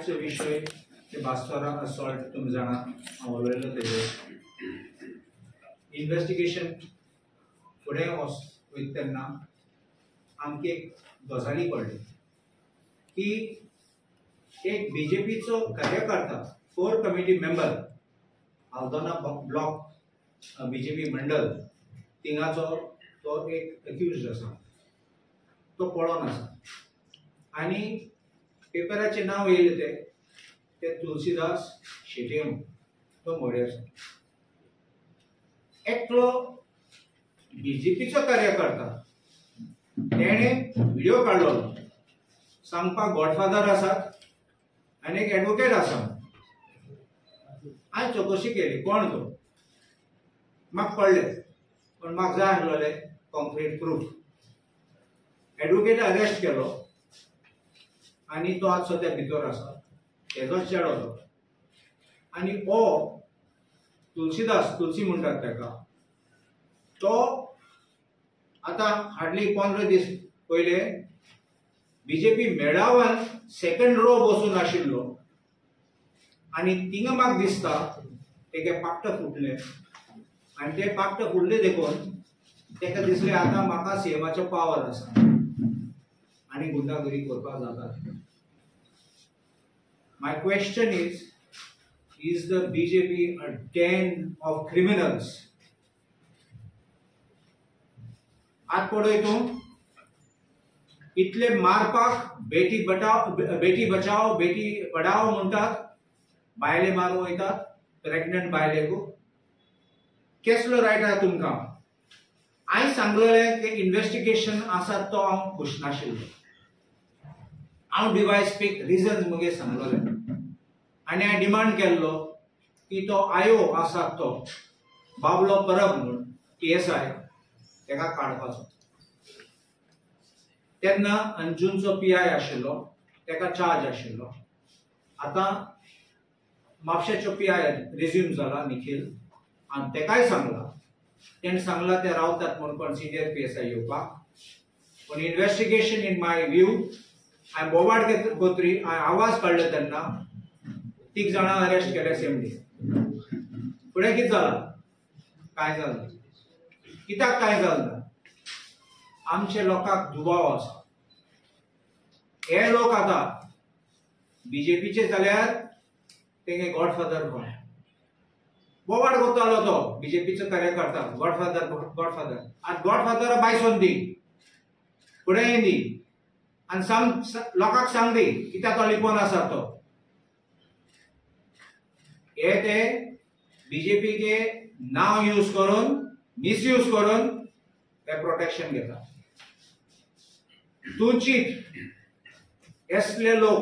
आजचो विषय ते बास्तारा असॉल्ट तुम्ही जाणा हांव उलयलो तेजेर इन्व्हेस्टिगेशन फुडें वयता तेन्ना आमकां एक गजाली कळ्ळी की एक बीजेपीचो कार्यकर्ता core committee member Aldona block BJP मंडल थिंगाचो तो एक अक्यूज्ड आसा तो पळोवन आसा आनी पेपराचे नाव येयले ते तुलसीदास शेट्ये तो मोडे आसा एकलो बीजेपीचो कार्यकर्ता तेणे व्हिडिओ काढलो सांगपाक गॉडफादर आसात आनी एक एडवोकेट आसा हांवें चवकशी केली कोण तो म्हाका कळ्ळें पण म्हाका जाय आसलोले कॉन्क्रीट प्रूफ एडवोकेट अरेस्ट केलो आनी तो आज सद्या भितर आसा तेजोच चेडो तो आनी हो तुलसी म्हणटात तेका तो आतां हार्डली 15 दीस पयले बीजेपी मेळाव्यान सेकंड रो बसून आशिल्लो आनी थिंगा म्हाका दिसता तेगे पाकट फुटलें आनी ते पाकट फुटले देखून तेका दिसलें आतां म्हाका सीएमाचो पावर आसा आनी गुंडागिरी करपाक जाता. My question is the BJP a den of criminals? आज पळय तूं इतले मारपाक बेटी बचाओ बेटी पढाओ म्हणटात बायले मारूं वयतात प्रेग्नंट बायलेकू कसलो रायट आहा तुमकां. हांवें सांगलेलें की इन्व्हेस्टिगेशन आसा तो हांव खुश नाशिल्लो हांव डिवायस स्पीक रिजन्स मुगे सांगलोले आनी हांवें डिमांड केल्लो की तो आयो आसा तो बाबलो परब म्हणून PSI तेका काडपाचो. तेन्ना अंजूनचो PI आशिल्लो तेका चार्ज आशिल्लो आतां म्हापशेचो PI रिज्यूम जाला निखिल आनी तेकाय सांगला तेणें सांगला ते रावतात म्हणून पण सिनियर PSI येवपाक पण इन्व्हेस्टिगेशन इन माय व्यू हांवें बोवाड कोत्री हांवें आवाज काडलो तेन्ना 3 जाणां अरेस्ट केले सेम डे. फुडें कितें जालां कांय जालें कित्याक कांय जालें ना आमचे लोकांक दुबाव आसा. हे लोक आतां बीजेपीचे जाल्यार तेगे गॉडफादर कोण बोवाड करतालो तो बीजेपीचो कार्यकर्ता गॉडफादर आज गॉडफादर बायसोन दी फुडें येदी आनी सांग लोकांक सांग दी कित्याक तो लिपोवन आसा तो. हे ते बीजेपीचे नाव यूज करून मिसयूज करून ते प्रोटेक्शन घेता. तूं चिंत असले लोक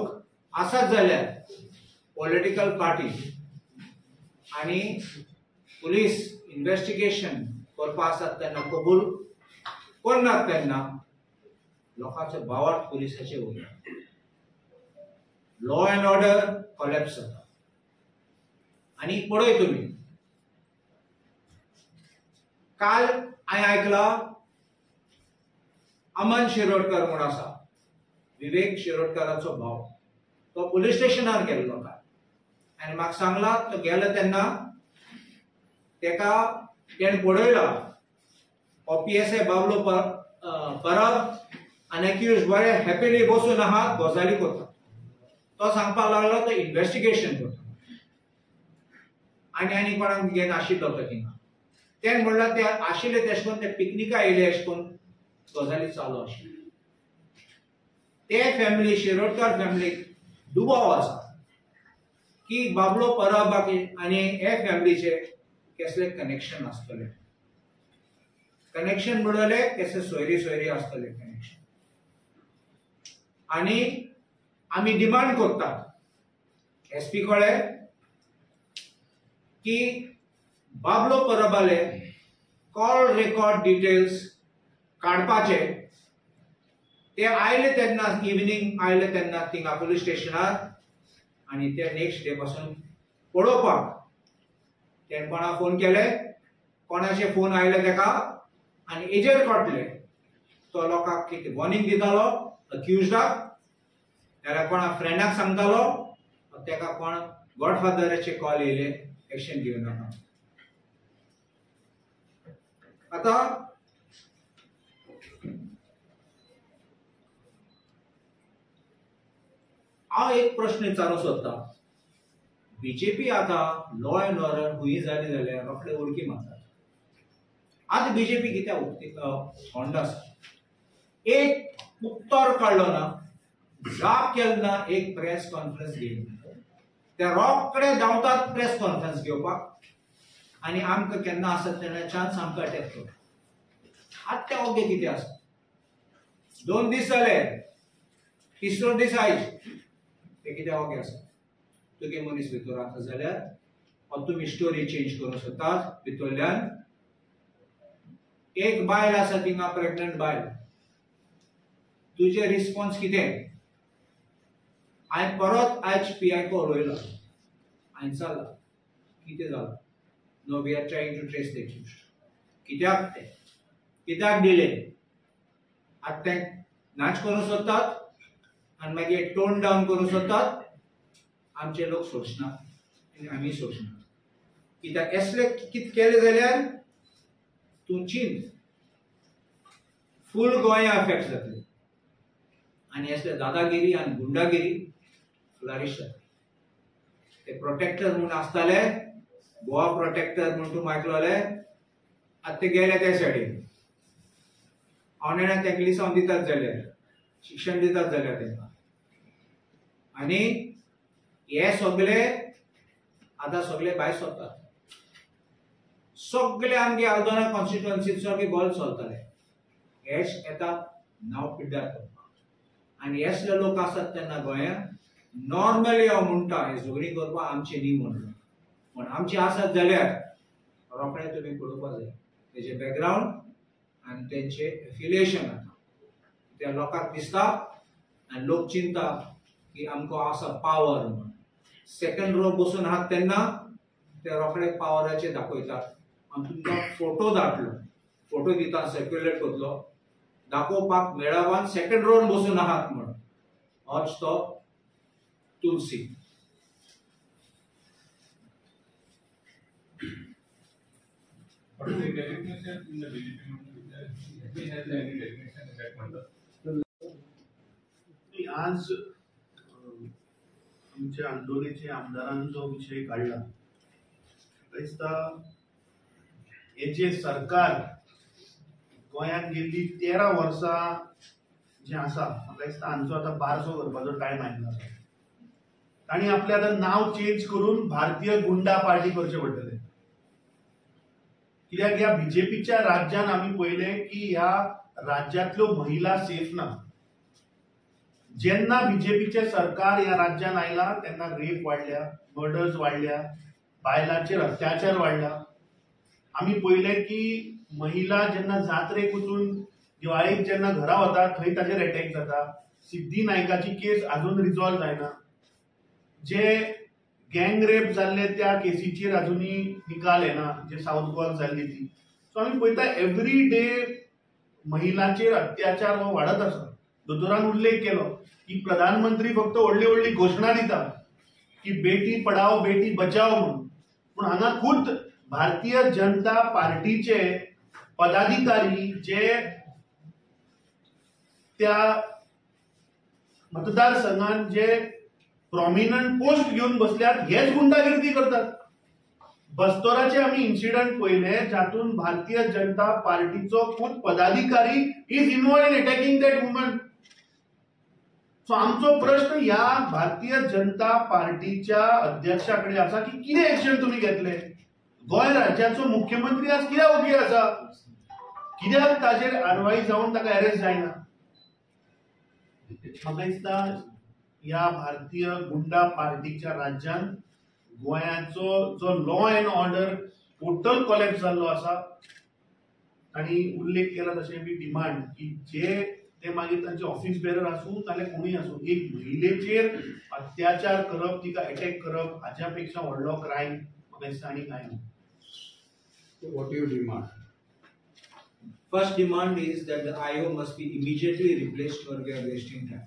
आसात जाल्यार पॉलिटिकल पार्टी आनी पुलीस इन्व्हेस्टिगेशन करपा आसतात तेन्ना कबूल करनात तेन्ना लोकांचो बावाट पुलिसाचे वयता लॉ एंड ऑर्डर कॉलेप्स जाता. आनी पळय तुमी काल हांवें आयकलां अमन शिरोडकर म्हूण आसा विवेक शिरोडकराचो भाव तो पुलीस स्टेशनार गेल्लो काल आनी म्हाका सांगला तो गेलो तेन्ना तेका तेणें पळयला हो PSI बाबलो परब आनी एक्यूज बरे हॅपीली बसून आहात गजाली करता. तो सांगपाक लागलो तो इन्व्हेस्टिगेशन करता आनी कोणाक घेवन आशिल्लो तो थिंगा तेणें म्हणल्यार ते आशिल्ले तेश कोन्न ते पिकनिका येयले अशें करून गजाली चालू आशिल्ली. ते फॅमिली शिरोडकर फॅमिलीक दुबाव आसा की बाबलो परबाक आनी हे फॅमिलीचे कसले कनेक्शन आसतले. कनेक्शन म्हणले कसले सोयरी आसतले कनेक्शन आनी आमी डिमांड करतात SP कळे की बाबलो परबाले कॉल रेकॉर्ड डिटेल्स काडपाचे. ते आयले तेन्ना इवनिंग आयले तेन्ना थिंगा पुलीस स्टेशनार आनी ते नेक्स्ट डे पासून पळोवपाक तेणें कोणाक फोन केले कोणाचे फोन आयले तेका आनी हेजेर कळटले तो लोकांक कितें वॉर्निंग दितालो अक्यूज्डाक नाल्यार कोणा फ्रेंडाक सांगतालो तेका कोण गॉडफादराचे कॉल येयले एक्शन घेवं नाका. आता हांव एक प्रश्न विचारूंक सोदता. बीजेपी आता लॉ अँड ऑर्डर हुई जाली जाल्यार रोखडे उडकी मारतात. आज बीजेपी कित्याक थंड आसा? एक उत्तर काडलो ना, जाप केलो ना, एक प्रेस कॉन्फरन्स घेयना. ते रोखडे धांवतात प्रेस कॉन्फरन्स घेवपाक आनी आमकां केन्ना आसत तेन्ना चान्स आमकां अटॅक करता. आज ते ओगे कितें आसा? 2 दीस जाले, तिसरो दीस आयज ते कितें ओगे आसा? तुगे मनीस भितर आसा जाल्यार तुमी स्टोरी चेंज करूंक सोदतात. भितरल्यान एक बायल आसा थिंगा, प्रेग्नंट बायल, तुजे रिस्पॉन्स कितें? हांवें परत आयज PI को उलयलो, हांवें चल्ला कितें जालां? No, we are trying to trace the accused. कित्याक डिले? आतां ते नाच करूंक सोदतात आनी मागीर टोन डावन करूंक सोदतात. आमचे लोक सोडनात आनी आमी सोडनात. कित्याक असले कितें केलें जाल्यार तूं चिंत, फूल गोंया अफेक्ट जातली आनी असले दादागिरी आनी गुंडागिरी फ्लरिश जातली. ते प्रोटेक्टर म्हूण आसताले, गोवा प्रोटेक्टर म्हूण तूं आयकलोले, आतां ते गेले त्या सायडीन. हांव तांकां लिसांव दितात जाल्यार, शिक्षण दितात जाल्यार तांकां. आनी हे सगळे आतां सगळे भायर सरतात. सगळे आमगे आल्दोना कॉन्स्टिट्युएन्सीत सगळे बॉल चलतले. हेच येतात नांव पिड्ड्यार करपाक. आनी असले लोक आसात तेन्ना गोंयांत नॉर्मली हांव म्हणटा हे झगडी करपाक आमचे न्ही म्हणलो, पण आमचे आसत जाल्यार रोखडे तुमी पळोवपाक जाय तेजे बॅकग्रावंड आनी तेंचे एफिलिएशन. त्या लोकांक दिसता आनी लोक चिंता की आमकां आसा पावर म्हणून. सेकंड रो बसून आहात तेन्ना ते रोखडे पावराचे दाखयतात. आनी तुमकां फोटो धाडलो, फोटो दिता, सर्क्युलेट करतलो, दाखोवपाक मेळावान सेकंड रोन बसून आहात म्हणून. होच तो तुलसी. आज आमच्या आंदोलीचे आमदारान जो विषय काढला, दिसता हे जे सरकार गोंयांत गेल्ली 13 वर्सां जे आसा, म्हाका दिसता हांचो आतां बारसो करपाचो टायम आयिल्लो आसा. तांणी आपलें आतां नांव चेंज करून भारतीय गुंडा पार्टी करचें पडटलें. कित्याक ह्या बीजेपीच्या राज्यान आमी पळयलें की ह्या राज्यांतल्यो महिला सेफ ना. जेन्ना बीजेपीचे सरकार ह्या राज्यान आयला तेन्ना रेप वाडल्या, मर्डर्स वाडल्या, बायलांचेर अत्याचार वाडला. आमी पळयलें की महिला जेन्ना जात्रेक वचून दिवाळेक जेन्ना घरा वता थंय ताचेर अटॅक जाता. सिद्धी नायकाची केस अजून रिजॉल्व जायना. जे गँग रेप जाल्ले त्या केसीचेर अजुनी निकाल येना, जे साऊथ गोवाक जाल्ली ती. सो आमी पळयता एवरी डे महिलांचेर अत्याचार हो वाडत आसा. दोतोरान उल्लेख केलो की प्रधानमंत्री फक्त व्हडली व्हडली घोशणा दिता की बेटी पढाओ बेटी बचाओ म्हणून, पूण हांगा खुद भारतीय जनता पार्टीचे पदाधिकारी जे त्या मतदारसंघात जे प्रॉमिनंट पोस्ट घेऊन बसल्यात हेच गुंडागिरी करतात. बस्तोराचे आमी इन्सिडंट पळयले जातून भारतीय जनता पार्टीचो खुद पदाधिकारी is involve in attacking that woman. So आमचो प्रश्न ह्या भारतीय जनता पार्टीच्या अध्यक्षाकडे आसा की कितें एक्शन तुमी घेतले. गोंय राज्याचो मुख्यमंत्री आज कित्याक उबी आसा, कित्याक ताचेर कारवाई जावन ताका अरेस्ट जायना. म्हाका दिसता ह्या भारतीय गुंडा पार्टीच्या राज्यान गोंयाचो जो law and order total collapse जाल्लो आसा. तांणी उल्लेख केला तशें बी डिमांड की जे ते मागीर तांचे ऑफिस बेरर आसूं नाल्यार कोणूय आसूं, एक महिलेचेर अत्याचार करप, तिका अटॅक करप हाच्या पेक्षा व्हडलो क्रायम म्हाका दिसता आनी कांय ना. What do you demand? First demand is that the IO must be immediately replaced or we are wasting time.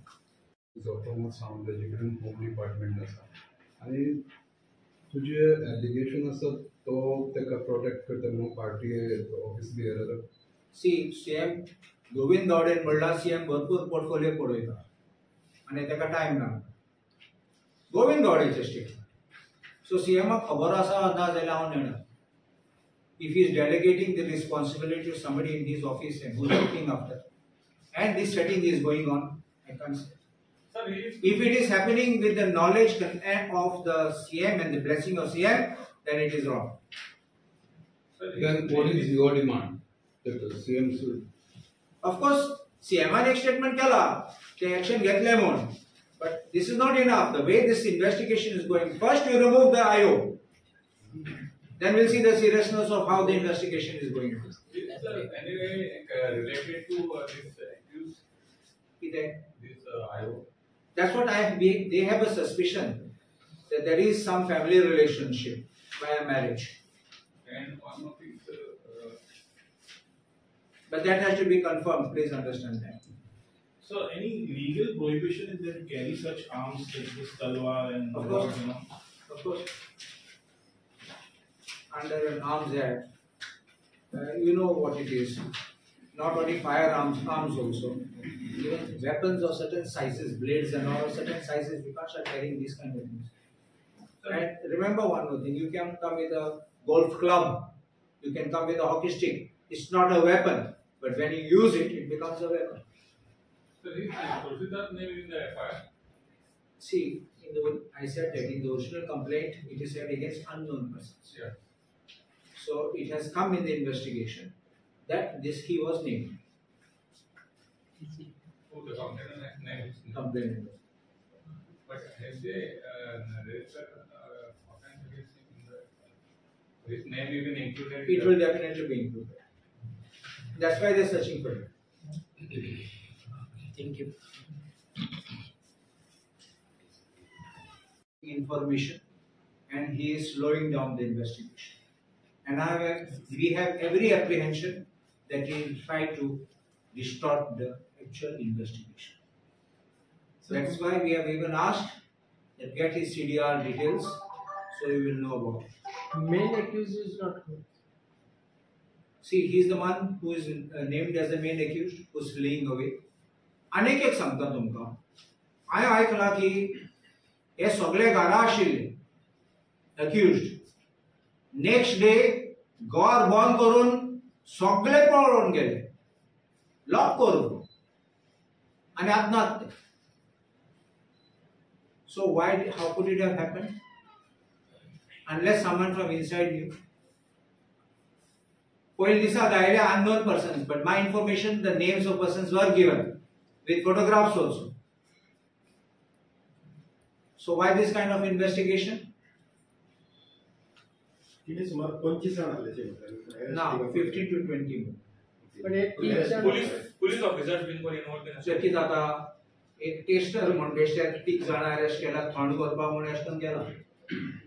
जो प्रमोद सावंत जिकडून होम डिपार्टमेंट आसा आणि तुझे एलिगेशन असत तो तेका प्रोटेक्ट करता म्हणून party office behaviour CM Govind गावडेन म्हणला सीएम भरपूर पोर्टफोलियो पळयता आणि तेका टाइम ना गोविंद गावडेचे स्टेटमेंट सो सीएमाक खबर आसा ना जाल्यार हांव नेणार if he is delegating the responsibility to somebody in his office and who is looking after and this setting is going on I can't say. Sir, If it is happening with the knowledge of the CM and the blessing of CM, then it is wrong. then what is your demand that the CM should Of course, CM ने statement केला ते action घेतले म्हणून but this is not enough. The way this investigation is going, first you remove the IO, then we'll see the seriousness of how the investigation is going on. anyway related to this accused, this IO. That's what they have a suspicion that there is some family relationship via marriage. And one of his, But that has to be confirmed, please understand that. So, any legal prohibition is there to carry such arms like this talwar and Of course. Of course. Under an arms act, you know what it is. Not only firearms, arms also. Even weapons of certain sizes, blades and all certain sizes, you can't start carrying these kind of things. And remember one more thing, you can come with a golf club, you can come with a hockey stick. It's not a weapon, but when you use it, it becomes a weapon. so his Tulsidas name in the FIR. See, I said that in the original complaint, it is said against unknown persons. Yeah. So it has come in the investigation that he was named. Who the complainant name is. Complainant. But have they registered offense against him in the his name even included? It will definitely be included. That's why they're searching for it. Thank you. Information, and he is slowing down the investigation. And we have every apprehension that he will try to distort the actual investigation. That's why we have even asked that get his CDR details so we will know about it. Main accused is not good. See, he is the one who is named as the main accused who is fleeing away. अनेक एक सांगता तुमकां हांवें आयकलां की हे सगळे घरा आशिल्ले accused. नेक्स्ट डे घर बंद करून सगळे पळून गेले लॉक करून आणि आत्नात ते so why how could it have happen unless someone from inside you पहिले दिसा गायले unknown persons but my information the names of persons were given with photographs also so why this kind of investigation तिने सुमार 25 जण आले now 15 to 20 पण एक Police officers been involved in चकी जाता एक टेस्टर म्हण बेश्टेर 30 जाणां अरेस्ट केला थंड करपा म्हण अशें केला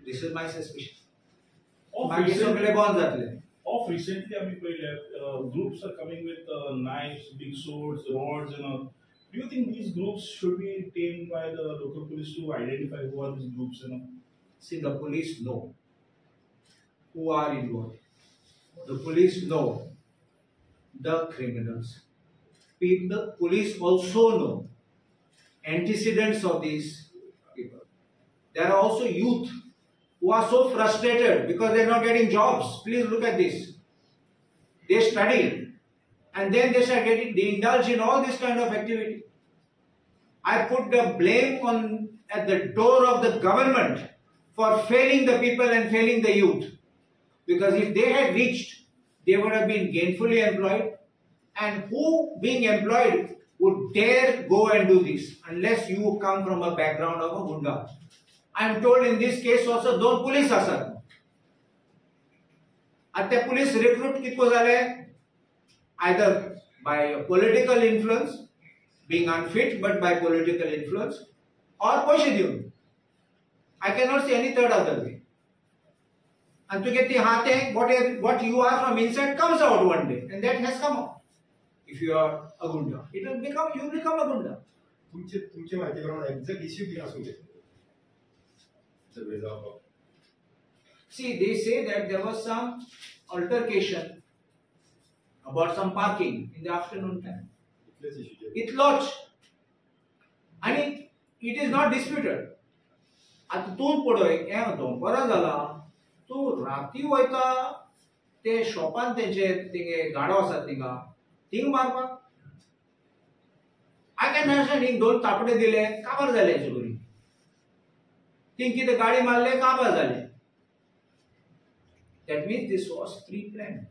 दिस इज माय सस्पिशन मागीर सगळे बंद जातले Of recently, I mean, groups are coming with knives, big swords, rods, Do you think these groups should be tamed by the local police to identify who are these groups? See, the police know who are involved. The police know the criminals. The police also know antecedents of these people. There are also youth who are so frustrated because they are not getting jobs. Please look at this. They study and then they start getting, they indulge in all this kind of activity. I put the blame at the door of the government for failing the people and failing the youth. Because if they had reached, they would have been gainfully employed. And who being employed would dare go and do this unless you come from a background of a gunda. I am told in this case also दोन police आसात. आता police recruit कितको जाले? Either by political influence, being unfit, but by political influence, or पैसे दिवन. I cannot see any third other way. And to get the heart, what you are from inside comes out one day, and that has come out. If you are a gunda, you become a gunda. तुमचे माहिती प्रमाणे exact issue किती असू दे See, they say that there was some altercation about some parking in the afternoon time. Itloch. And it is not disputed. आता तू पळय हें दनपारां जाला तू राती वयता ते शॉपान तेंचे तिंगे गाडो आसात थिंग मारपाक आय कॅन अंडरस्टँड हिंग दोन तापडे दिले काबार जाले हेचे करून थिंग कितें गाडी मारले काबार जाले that means this was pre-planned.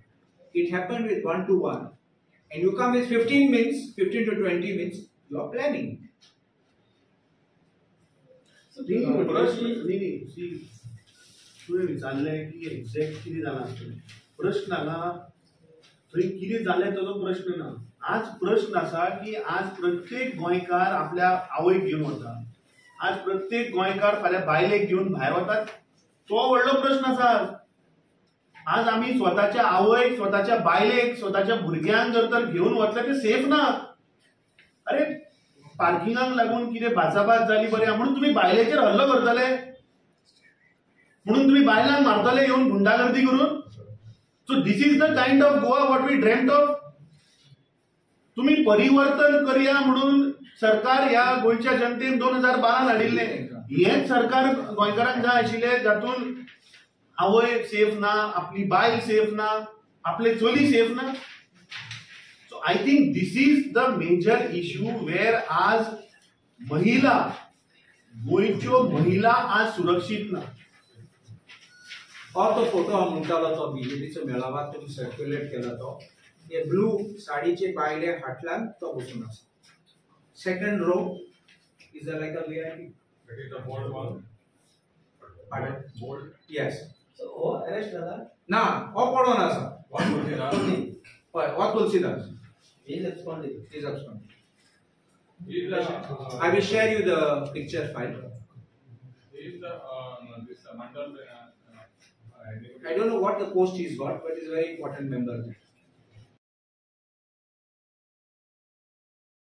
It happened with 1-to-1 and you come with 15 to 20 minutes, you are planning. तुवें विचारलें की एक्झॅक्ट कितें जालां आसतलें प्रश्न हांगा थंय कितें जालें ताचो प्रश्न ना आज प्रश्न आसा की आज प्रत्येक गोंयकार आपल्या आवयक घेवन वता आज प्रत्येक गोंयकार फाल्यां बायलेक घेवन भायर वतात तो व्हडलो प्रश्न आसा आज आमी स्वताच्या आवयक स्वताच्या बायलेक स्वताच्या भुरग्यांक जर तर घेवन वतले ते सेफ ना अरे पार्किंगाक लागून कितें भासाभास जाली बरें म्हणून तुमी बायलेचेर हल्लो करतले म्हणून तुमी बायलांक मारतले येवन गुंडागर्दी करून so this is the kind of Goa what we dreamed of तुम्ही परिवर्तन करया म्हणून सरकार ह्या गोंयच्या जनतेन 2012 हाडिल्ले हेच सरकार गोंयकारांक जाय आशिल्ले जातून आवय सेफ ना आपली बायल सेफ ना आपले चली सेफ ना so I think this is the major issue where आज महिला गोंयच्यो महिला आज सुरक्षीत ना हो तो फोटो हांव म्हणटालो तो बीजेपीचो मेळावा तुम्ही सर्क्युलेट केला तो हे ब्लू साडीचे बायले फाटल्यान तो बसून आसा second row is like a VIP That is the bold one. Pardon? Bold. Yes. So, oh, arrest झाला. ना हो पडून आसा One would be that. पळय हो Tulsidas He is absconding. Is absconding. Is the I will share you the picture file. is the this Mandal I don't know what the post he's got, but he's a very important member there.